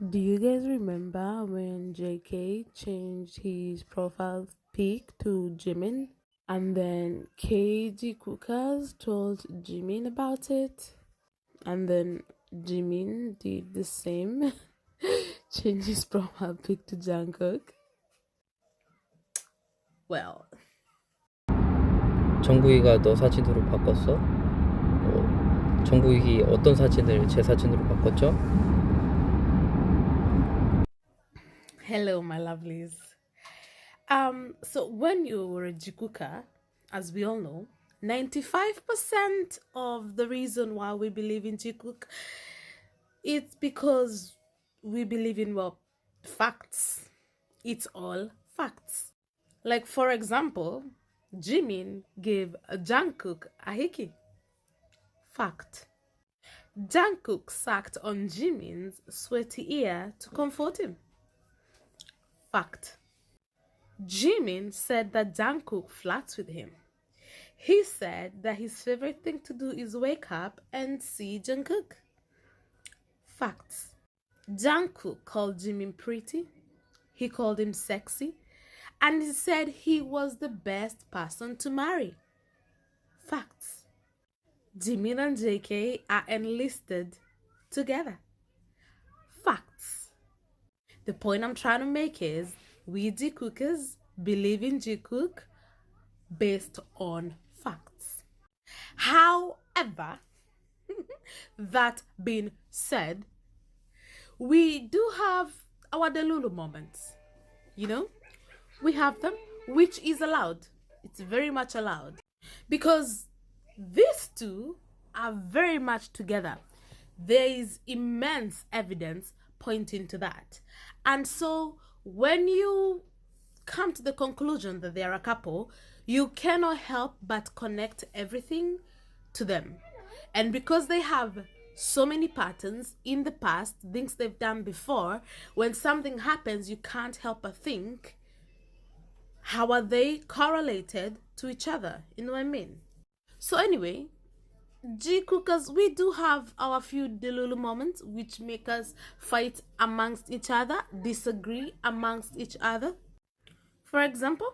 Do you guys remember when JK changed his profile pic to Jimin? And then KG Cookers told Jimin about it. And then Jimin did the same. Changed his profile pic to Jungkook. Well, 정국이가 너 사진으로 바꿨어? 정국이 어떤 사진을 제 사진으로 바꿨죠? hello, my lovelies. So when you were a Jikuka, as we all know, 95% of the reason why we believe in Jikuk, it's because we believe in, well, facts. It's all facts. Like, for example, Jimin gave Jungkook a hickey. Fact. Jungkook sucked on Jimin's sweaty ear to comfort him. Fact. Jimin said that Jungkook flirts with him. He said that his favorite thing to do is wake up and see Jungkook. Facts. Jungkook called Jimin pretty. He called him sexy. And he said he was the best person to marry. Facts. Jimin and JK are enlisted together. Facts. The point I'm trying to make is we Jikookers believe in Jikook based on facts. However, that being said, we do have our delulu moments. You know, we have them, which is allowed. It's very much allowed because these two are very much together. There is immense evidence pointing to that. And so when you come to the conclusion that they are a couple, you cannot help but connect everything to them. And because they have so many patterns in the past, things they've done before, when something happens, you can't help but think, how are they correlated to each other? You know what I mean? So anyway, G cookers, we do have our few delulu moments which make us fight amongst each other, disagree amongst each other. For example,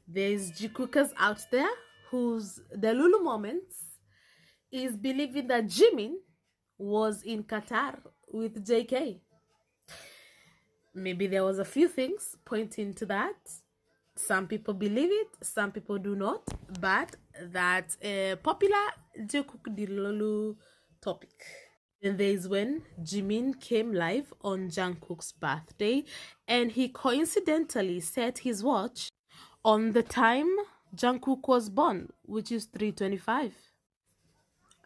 there's G cookers out there whose delulu moments is believing that Jimin was in Qatar with JK. Maybe there was a few things pointing to that. Some people believe it, some people do not, but that's a popular Jungkook Dilolu topic. And there is when Jimin came live on Jungkook's birthday and he coincidentally set his watch on the time Jungkook was born, which is 3:25.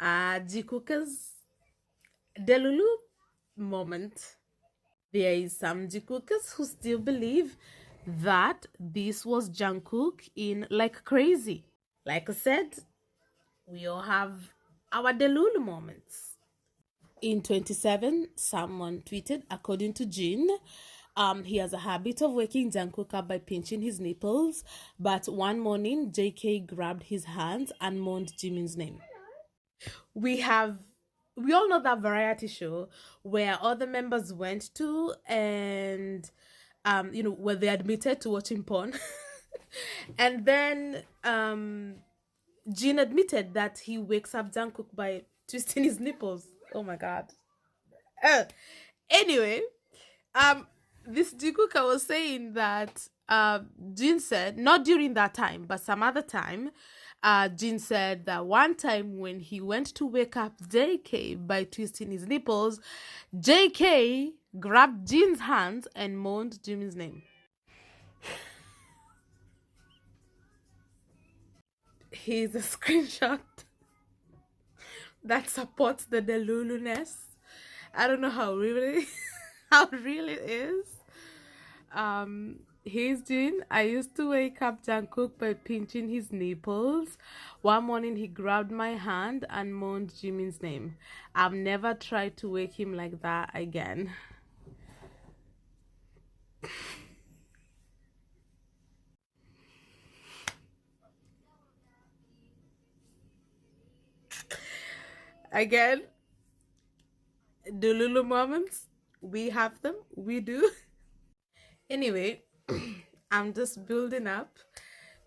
Jungkook's Delulu moment. There is some Jungkookers who still believe that this was Jungkook in like crazy. Like I said, we all have our Delulu moments. In 27, someone tweeted, according to Jin, he has a habit of waking Jungkook up by pinching his nipples, but one morning, JK grabbed his hands and moaned Jimin's name. We all know that variety show where other members went to and where they admitted to watching porn. And then Jin admitted that he wakes up Jungkook by twisting his nipples. Oh my god. Anyway, this Jungkook was saying that Jin said, not during that time, but some other time, Jin said that one time when he went to wake up JK by twisting his nipples, JK grabbed Jin's hands and moaned Jimin's name. Here's a screenshot that supports the deluluness. I don't know how really how real it is. Here's Jin. I used to wake up Jungkook by pinching his nipples. One morning he grabbed my hand and moaned Jimin's name. I've never tried to wake him like that again. Again, the Lulu moments. We have them. We do. Anyway, I'm just building up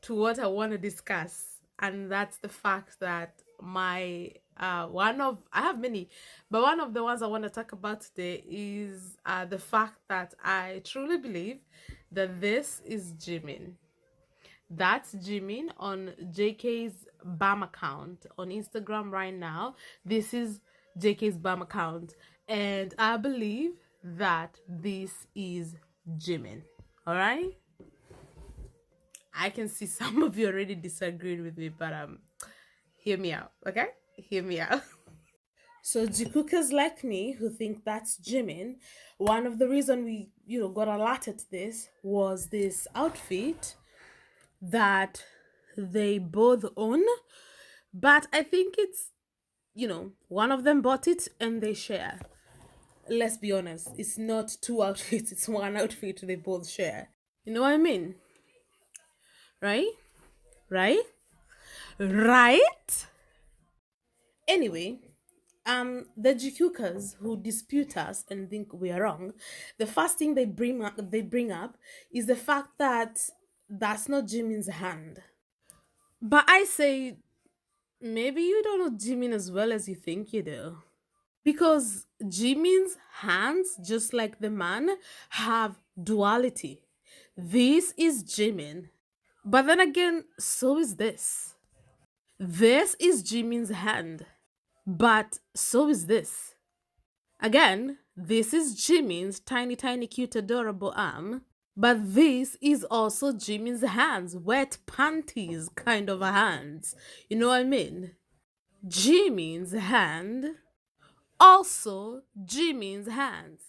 to what I want to discuss, and that's the fact that my one of I have many, but one of the ones I want to talk about today is the fact that I truly believe that this is Jimin. That's Jimin on JK's BAM account on Instagram right now. This is JK's BAM account, and I believe that this is Jimin. All right. I can see some of you already disagreed with me, but hear me out, okay? Hear me out. So Jikookers like me who think that's Jimin, one of the reason we, got alerted to this was this outfit that they both own, but I think it's, one of them bought it and they share. Let's be honest, it's not two outfits, it's one outfit they both share. You know what I mean? Right? Right? Right? Anyway, the Jikookers who dispute us and think we are wrong, the first thing they bring up is the fact that that's not Jimin's hand. But I say maybe you don't know Jimin as well as you think you do. Because Jimin's hands, just like the man, have duality. This is Jimin. But then again, so is this. This is Jimin's hand. But so is this. Again, this is Jimin's tiny, tiny, cute, adorable arm. But this is also Jimin's hands, wet panties kind of hands. You know what I mean? Jimin's hand, also Jimin's hands.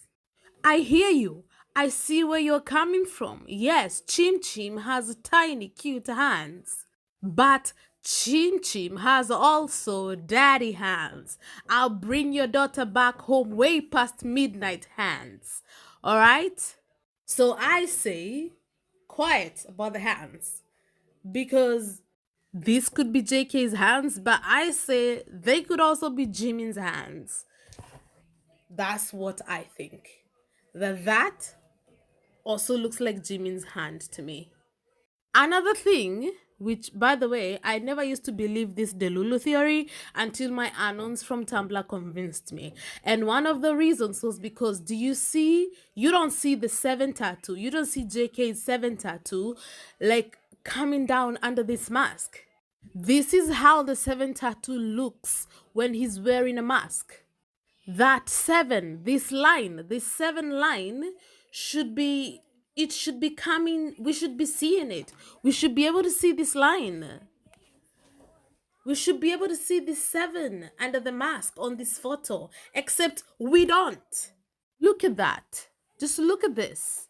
I hear you. I see where you're coming from. Yes, Chim Chim has tiny, cute hands. But Chim Chim has also daddy hands. I'll bring your daughter back home way past midnight hands. All right? So I say quiet about the hands because this could be JK's hands, but I say they could also be Jimin's hands. That's what I think. That also looks like Jimin's hand to me. Another thing, which by the way, I never used to believe this delulu theory until my anons from Tumblr convinced me. And one of the reasons was because you don't see the seven tattoo, you don't see JK's seven tattoo like coming down under this mask. This is how the seven tattoo looks when he's wearing a mask. That seven, this seven line should be coming, we should be seeing it. We should be able to see this line. We should be able to see this seven under the mask on this photo, except we don't. Look at that. Just look at this.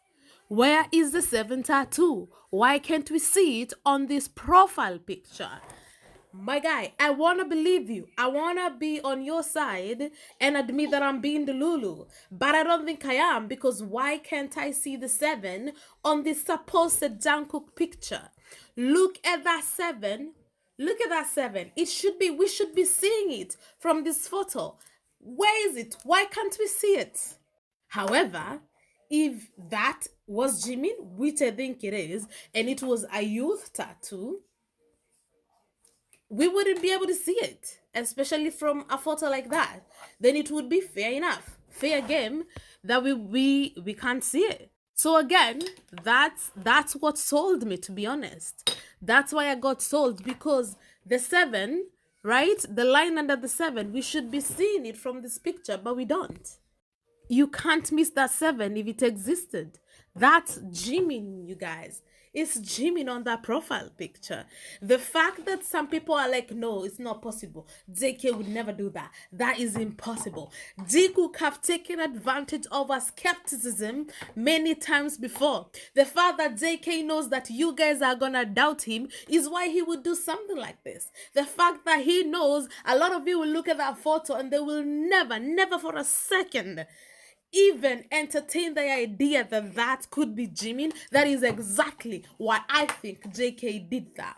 Where is the seven tattoo? Why can't we see it on this profile picture? My guy, I want to believe you. I want to be on your side and admit that I'm being the Lulu. But I don't think I am, because why can't I see the seven on this supposed Jungkook picture? Look at that seven. Look at that seven. We should be seeing it from this photo. Where is it? Why can't we see it? However, if that was Jimin, which I think it is, and it was a youth tattoo, we wouldn't be able to see it, especially from a photo like that. Then it would be fair enough, fair game that we can't see it. So again, that's what sold me, to be honest. That's why I got sold, because the seven, right? The line under the seven, we should be seeing it from this picture, but we don't. You can't miss that seven if it existed. That's Jimin, you guys. It's Jimin on that profile picture. The fact that some people are like, no, it's not possible. JK would never do that. That is impossible. Jungkook have taken advantage of our skepticism many times before. The fact that JK knows that you guys are gonna doubt him is why he would do something like this. The fact that he knows a lot of you will look at that photo and they will never, never for a second even entertain the idea that that could be Jimin. That is exactly why I think JK did that.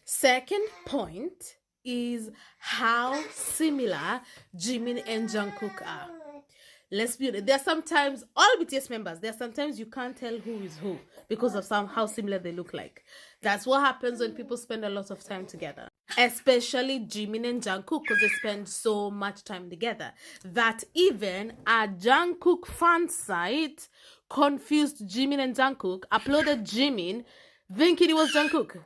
Second point, is how similar Jimin and Jungkook are. Let's be honest. There are sometimes all BTS members. There are sometimes you can't tell who is who because of how similar they look like. That's what happens when people spend a lot of time together. Especially Jimin and Jungkook, because they spend so much time together that even a Jungkook fan site confused Jimin and Jungkook, uploaded Jimin thinking it was Jungkook.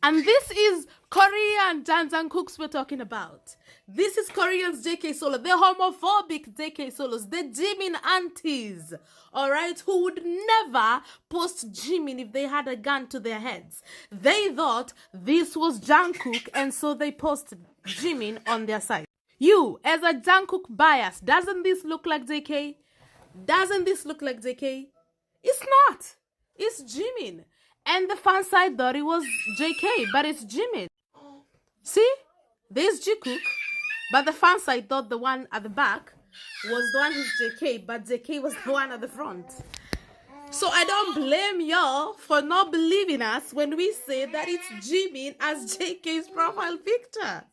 And this is Korean Jungkooks we're talking about. This is Korean's JK Solo. They're homophobic JK Solos. They're Jimin aunties, all right, who would never post Jimin if they had a gun to their heads. They thought this was Jungkook, and so they posted Jimin on their site. You, as a Jungkook bias, doesn't this look like JK? Doesn't this look like JK? It's not. It's Jimin. And the fan side thought it was JK, but it's Jimin. See? There's Jungkook, but the fan side thought the one at the back was the one who's JK, but JK was the one at the front. So I don't blame y'all for not believing us when we say that it's Jimin as JK's profile picture.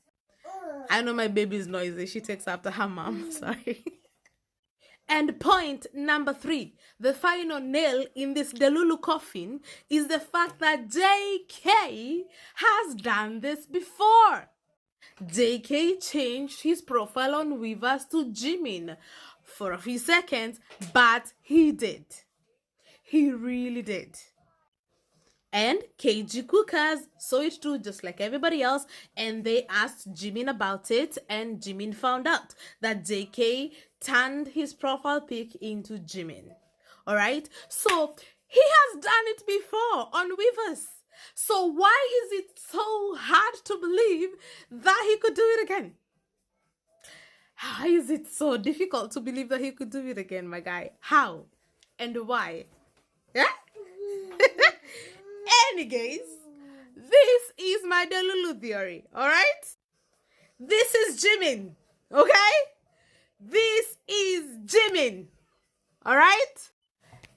I know my baby's noisy. She takes after her mom. Sorry. And point number 3, the final nail in this delulu coffin is the fact that JK has done this before. JK changed his profile on Weverse to Jimin for a few seconds, but he did. He really did. And KG Cookers saw it too, just like everybody else, and they asked Jimin about it, and Jimin found out that JK turned his profile pic into Jimin. All right? So he has done it before on Weverse. So why is it so hard to believe that he could do it again? How is it so difficult to believe that he could do it again, my guy? How? And why? Yeah? Anyways, this is my delulu theory, all right? This is Jimin, okay? This is Jimin, all right?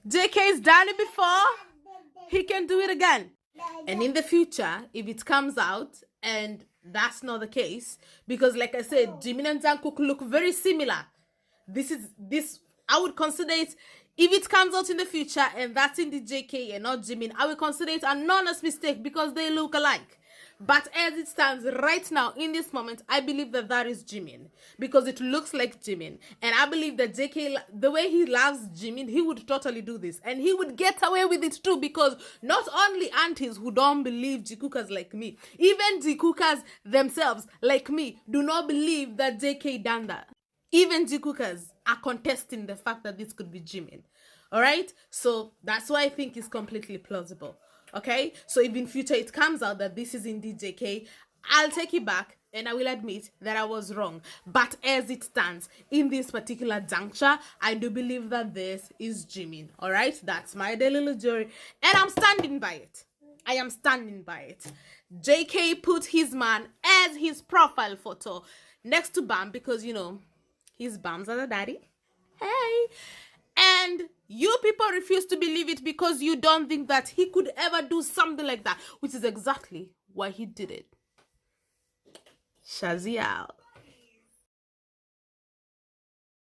JK's done it before. He can do it again. And in the future, if it comes out and that's not the case, because like I said, Jimin and Jungkook look very similar. I would consider it, if it comes out in the future and that's in the JK and not Jimin, I would consider it an honest mistake because they look alike. But as it stands right now, in this moment, I believe that that is Jimin because it looks like Jimin. And I believe that JK, the way he loves Jimin, he would totally do this. And he would get away with it too because not only aunties who don't believe Jikookers like me, even Jikookers themselves, like me, do not believe that JK done that. Even Jikookers are contesting the fact that this could be Jimin. All right? So that's why I think it's completely plausible. Okay, so if in future it comes out that this is indeed JK, I'll take it back and I will admit that I was wrong. But as it stands in this particular juncture, I do believe that this is Jimin. All right, that's my delulu theory, and I'm standing by it. I am standing by it. JK put his man as his profile photo next to Bam because you know his Bam's are the daddy. Hey. And you people refuse to believe it because you don't think that he could ever do something like that, which is exactly why he did it. Shazzy out.